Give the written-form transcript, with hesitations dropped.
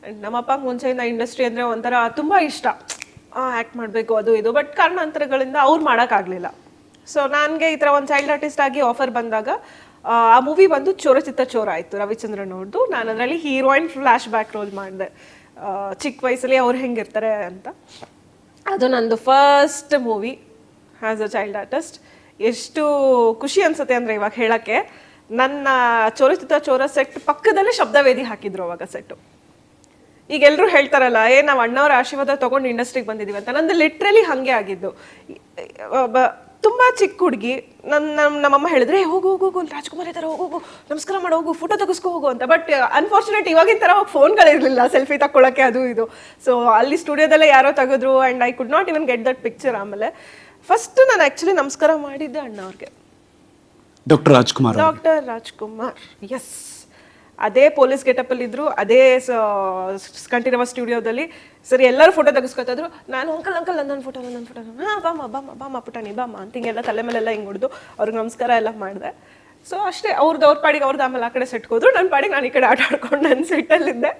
And ನಮ್ಮಪ್ಪಂಗೆ ಮುಂಚೆಯಿಂದ industry ಅಂದರೆ ಒಂಥರ ತುಂಬ ಇಷ್ಟ, ಆ್ಯಕ್ಟ್ ಮಾಡಬೇಕು ಅದು ಇದು. ಬಟ್ ಕಾರಣಾಂತರಗಳಿಂದ ಅವ್ರು ಮಾಡೋಕ್ಕಾಗಲಿಲ್ಲ. ಸೊ ನನಗೆ ಈ ಥರ ಒಂದು ಚೈಲ್ಡ್ ಆರ್ಟಿಸ್ಟ್ ಆಗಿ ಆಫರ್ ಬಂದಾಗ ಆ ಮೂವಿ ಬಂದು ಚೋರಚಿತ್ತ ಚೋರ ಆಯಿತು, ರವಿಚಂದ್ರನ್ ಅವ್ರದ್ದು. ನಾನು ಅದರಲ್ಲಿ ಹೀರೋಯಿನ್ ಫ್ಲ್ಯಾಶ್ ಬ್ಯಾಕ್ ರೋಲ್ ಮಾಡಿದೆ, ಚಿಕ್ಕ ವಯಸ್ಸಲ್ಲಿ ಅವ್ರು ಹೆಂಗಿರ್ತಾರೆ ಅಂತ. ಅದು ನಂದು first movie as a child artist. ಎಷ್ಟು ಖುಷಿ ಅನಿಸುತ್ತೆ ಅಂದರೆ ಇವಾಗ ಹೇಳೋಕ್ಕೆ, ನನ್ನ ಚೋರಚಿತ್ರ ಚೋರ ಸೆಟ್ ಪಕ್ಕದಲ್ಲೇ ಶಬ್ದವೇದಿ ಹಾಕಿದ್ರು ಅವಾಗ ಸೆಟ್ಟು. ಈಗ ಎಲ್ಲರೂ ಹೇಳ್ತಾರಲ್ಲ, ನಾವು ಅಣ್ಣವ್ರ ಆಶೀರ್ವಾದ ತೊಗೊಂಡು ಇಂಡಸ್ಟ್ರಿಗೆ ಬಂದಿದ್ದೀವಿ ಅಂತ. ನಂದು ಲಿಟ್ರಲಿ ಹಾಗೆ ಆಗಿದ್ದು. ತುಂಬ ಚಿಕ್ಕ ಹುಡುಗಿ, ನಮ್ಮಮ್ಮ ಹೇಳಿದ್ರೆ ಹೋಗು ಹೋಗು ಹೋಗು ರಾಜ್ಕುಮಾರ್ ಇದ್ದಾರೆ, ಹೋಗು ನಮಸ್ಕಾರ ಮಾಡೋ, ಹೋಗು ಫೋಟೋ ತೆಗೆಸ್ಕೊ ಹೋಗು ಅಂತ. ಬಟ್ ಅನ್ಫಾರ್ಚುನೇಟ್ ಇವಾಗಿನ ಥರ ಫೋನ್ಗಳಿರಲಿಲ್ಲ ಸೆಲ್ಫಿ ತಗೊಳ್ಳೋಕ್ಕೆ ಅದು ಇದು. ಸೊ ಅಲ್ಲಿ ಸ್ಟುಡಿಯೋದಲ್ಲೇ ಯಾರೋ ತೆಗೆದ್ರು and I could not even get that picture. ಆಮೇಲೆ ಫಸ್ಟ್ ನಾನು ಆ್ಯಕ್ಚುಲಿ ನಮಸ್ಕಾರ ಮಾಡಿದ್ದೆ ಅಣ್ಣವ್ರಿಗೆ, ಡಾಕ್ಟರ್ ರಾಜ್ಕುಮಾರ್. ಎಸ್, ಅದೇ ಪೊಲೀಸ್ ಗೆಟಪ್ಪಲ್ಲಿ ಇದ್ರು, ಅದೇ ಕಂಠೀರವ ಸ್ಟುಡಿಯೋದಲ್ಲಿ. ಸರಿ, ಎಲ್ಲರೂ ಫೋಟೋ ತೆಗೆಸ್ಕೊತಿದ್ರು. ನಾನು ಅಂಕಲ್ ನನ್ನ ಫೋಟೋ ಹಾಂ ಬಾಮ ಪುಟಾಣಿ ಬಾಮ ಅಂತ ಹಿಂಗೆಲ್ಲ ತಲೆ ಮೇಲೆಲ್ಲ ಹಿಂಗೆ ಹೊಡೆದು ಅವ್ರಿಗೆ ನಮಸ್ಕಾರ ಎಲ್ಲ ಮಾಡಿದೆ. ಸೊ ಅಷ್ಟೇ, ಅವ್ರ ಪಾಡಿಗೆ ಆಮೇಲೆ ಆ ಕಡೆ ಸೆಟ್ಗೆ ಹೋದ್ರು, ನನ್ನ ಪಾಡಿಗೆ ನಾನು ಈ ಕಡೆ ಆಟ ಆಡ್ಕೊಂಡು ನನ್ನ ಸೆಟ್ಟಲ್ಲಿದ್ದೆ.